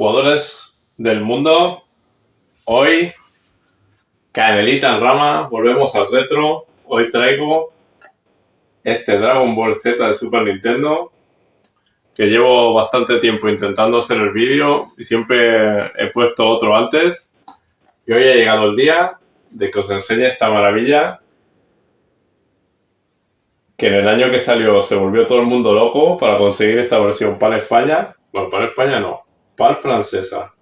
jugadores del mundo. Hoy, canelita en rama, volvemos al retro. Hoy traigo este Dragon Ball Z de Super Nintendo, que llevo bastante tiempo intentando hacer el vídeo y siempre he puesto otro antes. Y hoy ha llegado el día de que os enseñe esta maravilla, que en el año que salió se volvió todo el mundo loco para conseguir esta versión PAL España. Bueno, PAL España no, PAL francesa,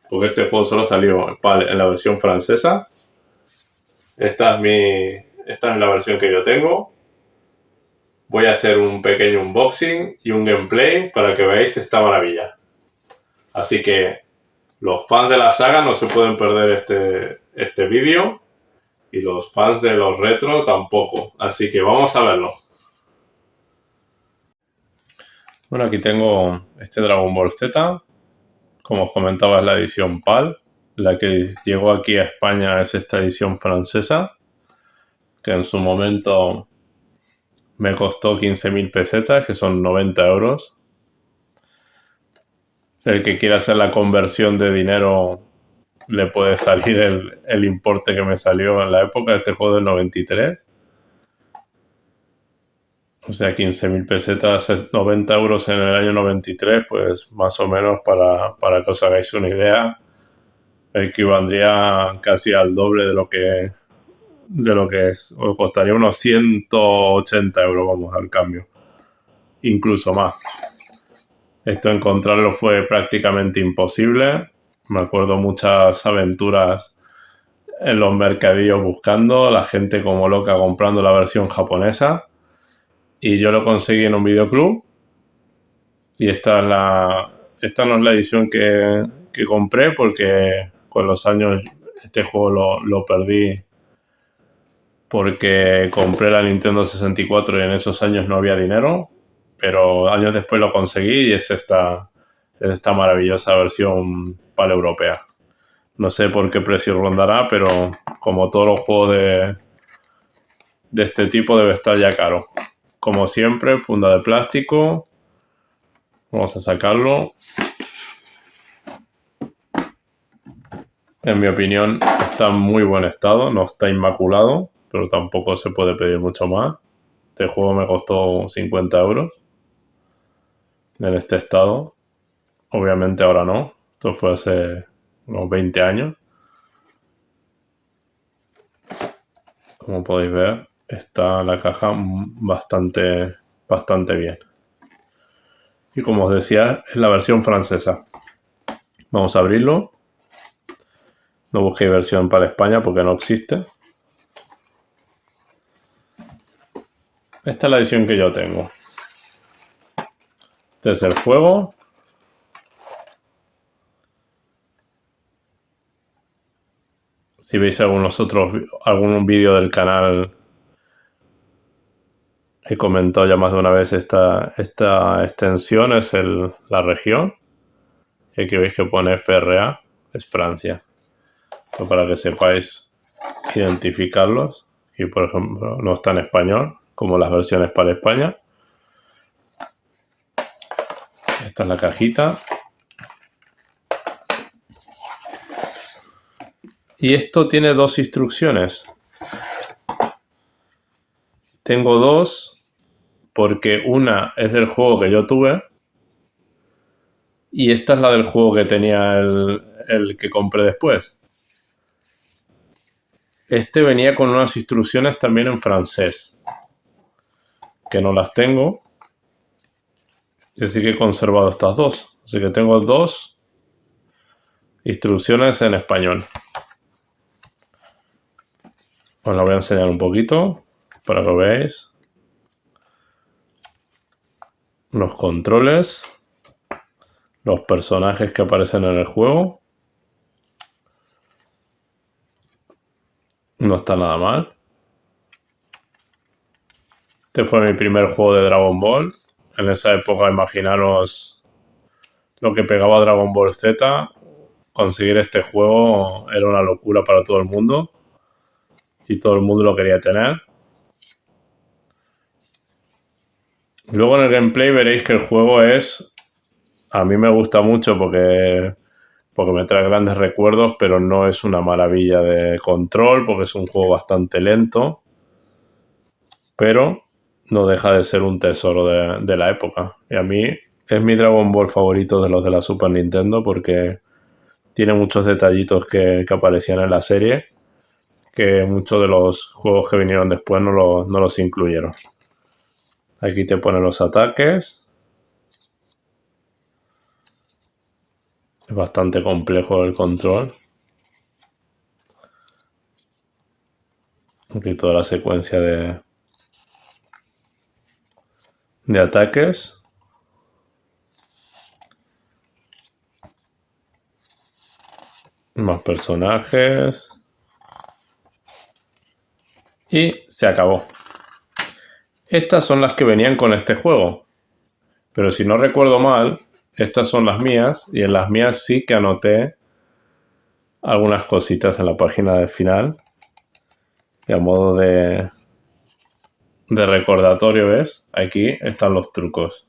porque este juego solo salió en la versión francesa. Esta es la versión que yo tengo. Voy a hacer un pequeño unboxing y un gameplay para que veáis esta maravilla. Así que los fans de la saga no se pueden perder este vídeo, y los fans de los retro tampoco. Así que vamos a verlo. Bueno, aquí tengo este Dragon Ball Z. Como os comentaba, es la edición PAL. La que llegó aquí a España es esta edición francesa, que en su momento me costó 15.000 pesetas, que son 90 euros. El que quiera hacer la conversión de dinero le puede salir el importe que me salió en la época de este juego del 93. O sea, 15.000 pesetas, 90 euros en el año 93, pues más o menos para que os hagáis una idea, equivaldría casi al doble de lo que es. Os costaría unos 180 euros, vamos, al cambio. Incluso más. Esto encontrarlo fue prácticamente imposible. Me acuerdo muchas aventuras en los mercadillos buscando, la gente como loca comprando la versión japonesa. Y yo lo conseguí en un videoclub. Y esta no es la edición que compré, porque con los años este juego lo perdí, porque compré la Nintendo 64 y en esos años no había dinero. Pero años después lo conseguí y es esta maravillosa versión PAL europea. No sé por qué precio rondará, pero como todos los juegos de este tipo debe estar ya caro. Como siempre, funda de plástico. Vamos a sacarlo. En mi opinión está en muy buen estado, no está inmaculado, pero tampoco se puede pedir mucho más. Este juego me costó 50 euros en este estado. Obviamente ahora no, esto fue hace unos 20 años. Como podéis ver, está la caja bastante bien. Y como os decía, es la versión francesa. Vamos a abrirlo. No busquéis versión para España porque no existe. Esta es la edición que yo tengo. Este es el juego. Si veis algún vídeo del canal, he comentado ya más de una vez esta extensión, es la región. Y aquí veis que pone FRA, es Francia. Pero para que sepáis identificarlos. Aquí, por ejemplo, no está en español, como las versiones para España. Esta es la cajita. Y esto tiene dos instrucciones. Tengo dos, porque una es del juego que yo tuve y esta es la del juego que tenía el que compré después. Este venía con unas instrucciones también en francés, que no las tengo. Y así que he conservado estas dos. Así que tengo dos instrucciones en español. Os la voy a enseñar un poquito para que lo veáis. Los controles, los personajes que aparecen en el juego. No está nada mal. Este fue mi primer juego de Dragon Ball. En esa época, imaginaros lo que pegaba Dragon Ball Z. Conseguir este juego era una locura para todo el mundo. Y todo el mundo lo quería tener. Luego en el gameplay veréis que el juego es A mí me gusta mucho porque me trae grandes recuerdos, pero no es una maravilla de control porque es un juego bastante lento, pero no deja de ser un tesoro de la época. Y a mí es mi Dragon Ball favorito de los de la Super Nintendo porque tiene muchos detallitos que aparecían en la serie que muchos de los juegos que vinieron después no los incluyeron. Aquí te pone los ataques. Es bastante complejo el control. Aquí toda la secuencia de ataques. Más personajes. Y se acabó. Estas son las que venían con este juego. Pero si no recuerdo mal, estas son las mías. Y en las mías sí que anoté algunas cositas en la página de final. Y a modo de recordatorio, ¿ves? Aquí están los trucos.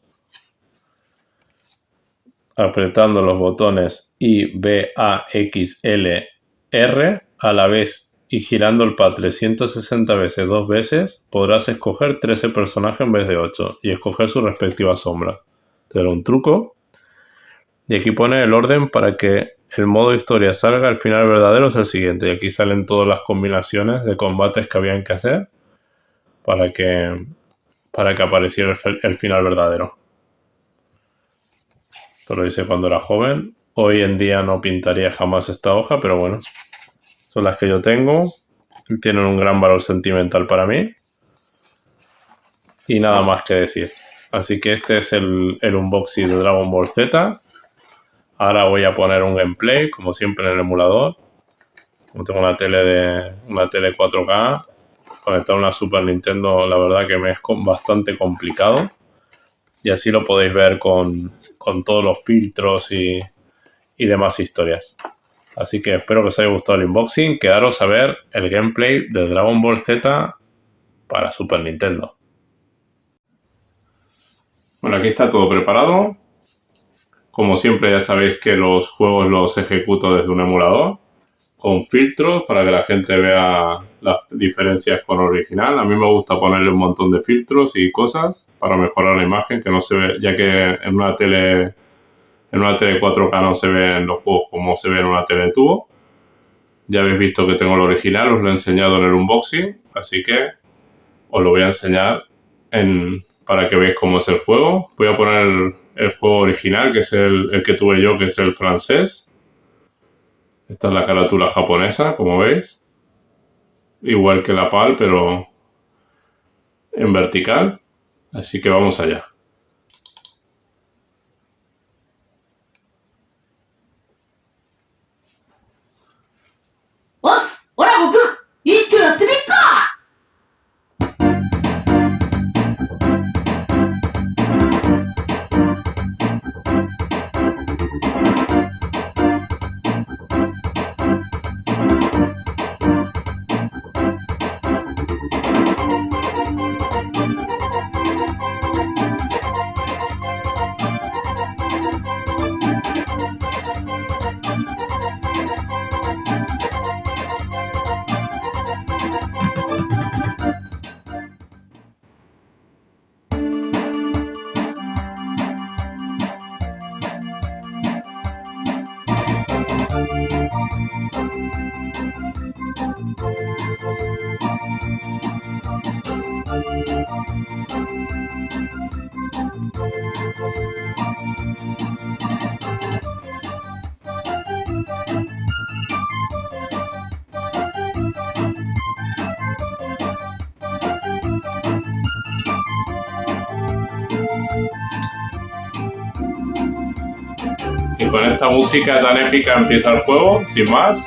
Apretando los botones I, B, A, X, L, R a la vez y girando el pad 360 veces 2 veces, podrás escoger 13 personajes en vez de 8 y escoger sus respectivas sombras. Te daré un truco. Y aquí pone el orden para que el modo historia salga. El final verdadero es el siguiente. Y aquí salen todas las combinaciones de combates que habían que hacer para que apareciera el final verdadero. Esto lo hice cuando era joven. Hoy en día no pintaría jamás esta hoja, pero bueno. Son las que yo tengo. Tienen un gran valor sentimental para mí. Y nada más que decir. Así que este es el unboxing de Dragon Ball Z. Ahora voy a poner un gameplay, como siempre en el emulador. Como tengo una tele 4K, conectar una Super Nintendo, la verdad que me es bastante complicado. Y así lo podéis ver con todos los filtros y demás historias. Así que espero que os haya gustado el unboxing. Quedaros a ver el gameplay de Dragon Ball Z para Super Nintendo. Bueno, aquí está todo preparado. Como siempre ya sabéis que los juegos los ejecuto desde un emulador con filtros para que la gente vea las diferencias con el original. A mí me gusta ponerle un montón de filtros y cosas para mejorar la imagen, que no se ve, ya que en una tele 4K no se ven los juegos como se ve en una tele de tubo. Ya habéis visto que tengo el original, os lo he enseñado en el unboxing, así que os lo voy a enseñar para que veáis cómo es el juego. Voy a poner el juego original, que es el que tuve yo, que es el francés. Esta es la carátula japonesa, como veis. Igual que la PAL, pero en vertical. Así que vamos allá. Y con esta música tan épica empieza el juego, sin más.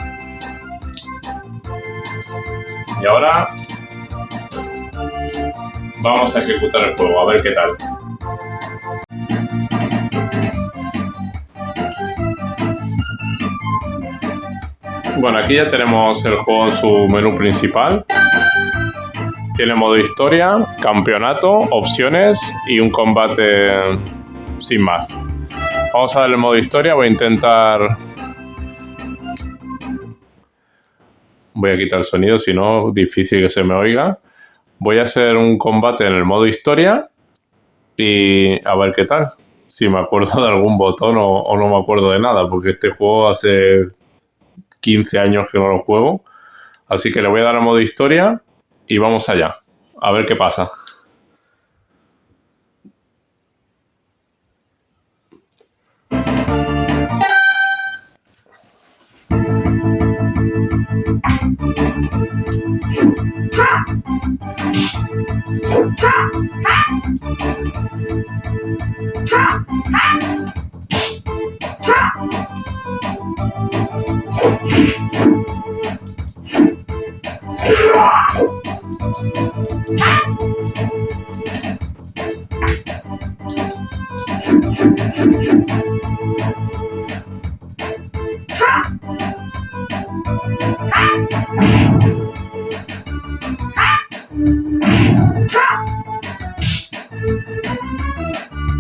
Y ahora vamos a ejecutar el juego, a ver qué tal. Bueno, aquí ya tenemos el juego en su menú principal. Tiene modo historia, campeonato, opciones y un combate sin más. Vamos a darle modo historia. Voy a intentar... Voy a quitar el sonido, si no, difícil que se me oiga. Voy a hacer un combate en el modo historia y a ver qué tal. Si me acuerdo de algún botón o no me acuerdo de nada, porque este juego hace 15 años que no lo juego. Así que le voy a dar a modo historia y vamos allá. A ver qué pasa.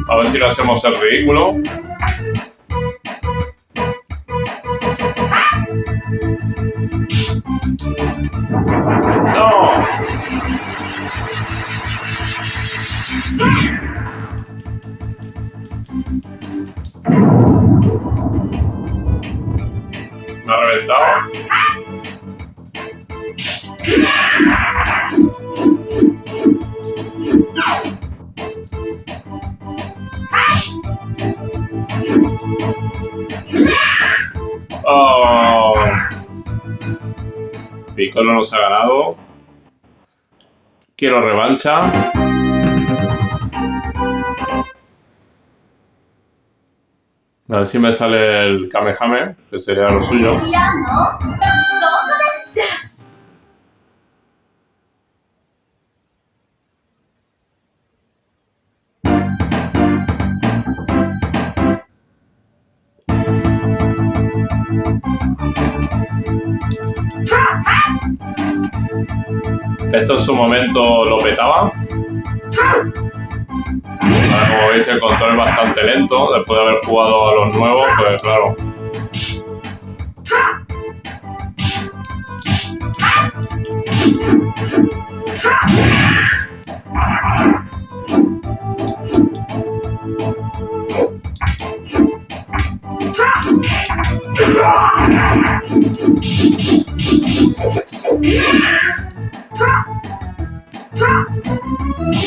A ver si no hacemos el ridículo. ¡No! Me ha reventado. Oh. Piccolo nos ha ganado. Quiero revancha. A ver si me sale el Kamehame, que sería lo suyo. Esto en su momento lo petaba. Ahora, como veis, el control es bastante lento. Después de haber jugado a los nuevos, pues claro.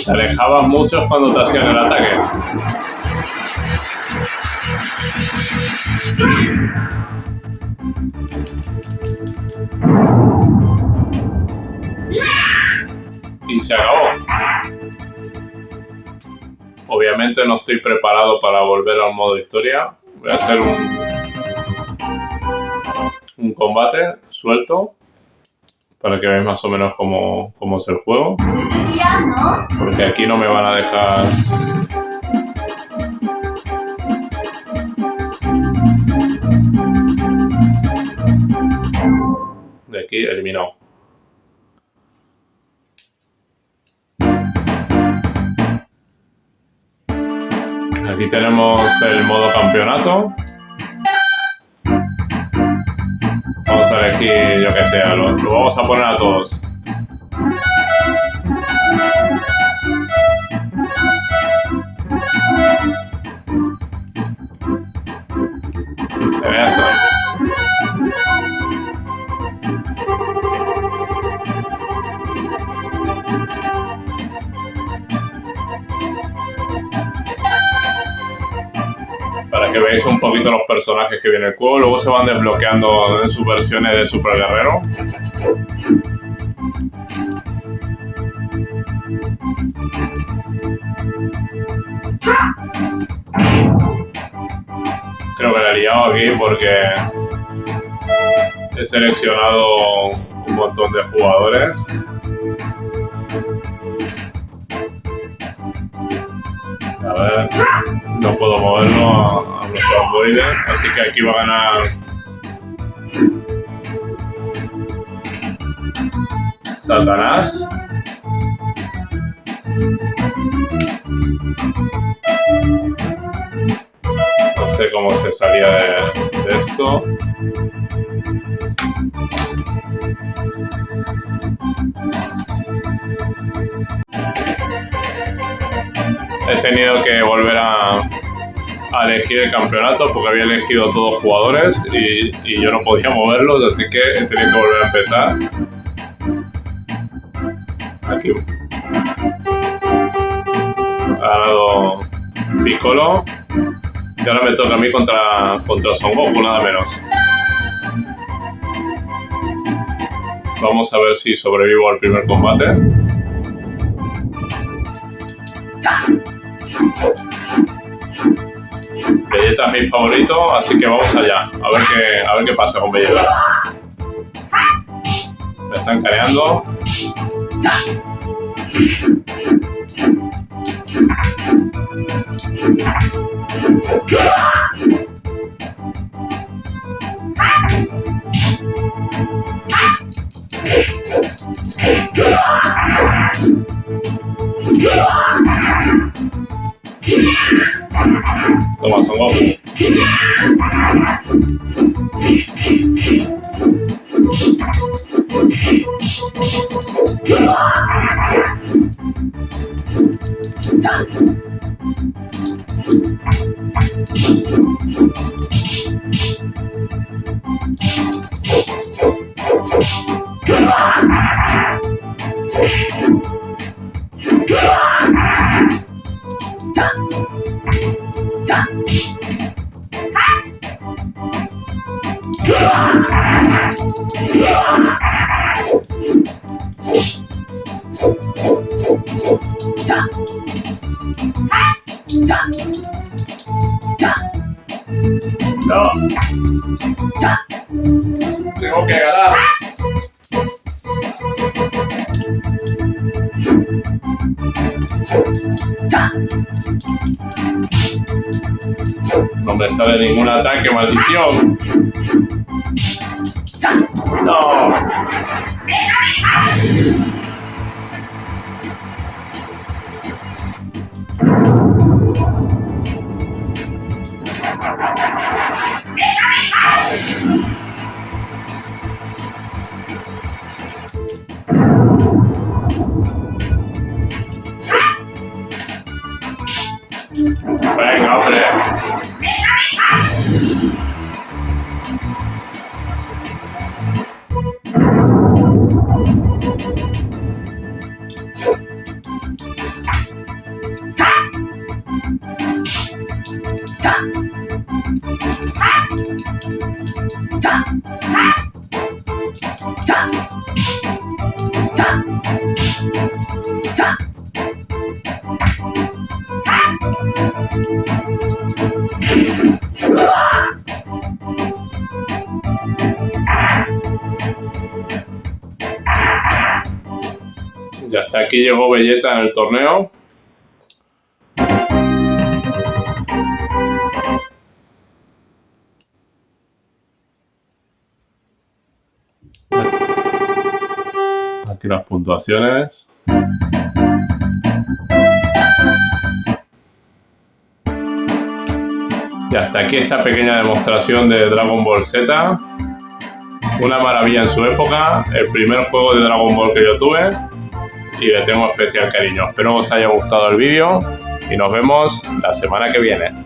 Te alejabas mucho cuando te hacían el ataque. Y se acabó. Obviamente no estoy preparado para volver al modo historia. Voy a hacer un combate suelto para que veáis más o menos cómo es el juego. Porque aquí no me van a dejar... De aquí, eliminado. Aquí tenemos el modo campeonato. Vamos a elegir, yo que sé, lo vamos a poner a todos. Para que veáis un poquito los personajes que viene el juego. Luego se van desbloqueando en sus versiones de Super Guerrero. Creo que la he liado aquí porque he seleccionado un montón de jugadores. A ver, no puedo moverlo a nuestro androide, así que aquí va a ganar Satanás. sé cómo se salía de esto. He tenido que volver a elegir el campeonato porque había elegido todos jugadores y yo no podía moverlos, así que he tenido que volver a empezar. Aquí ha ganado Piccolo y ahora me toca a mí contra Son Goku, nada menos. Vamos a ver si sobrevivo al primer combate. Vegeta es mi favorito, así que vamos allá. A ver qué pasa con Vegeta. Me están careando. Toma, Son Goku. No. Tengo que ganar. No me sale ningún ataque, maldición. No. Venga, hombre. Y hasta aquí llegó Vegeta en el torneo. Aquí las puntuaciones. Y hasta aquí esta pequeña demostración de Dragon Ball Z. Una maravilla en su época, el primer juego de Dragon Ball que yo tuve y le tengo especial cariño. Espero que os haya gustado el vídeo y nos vemos la semana que viene.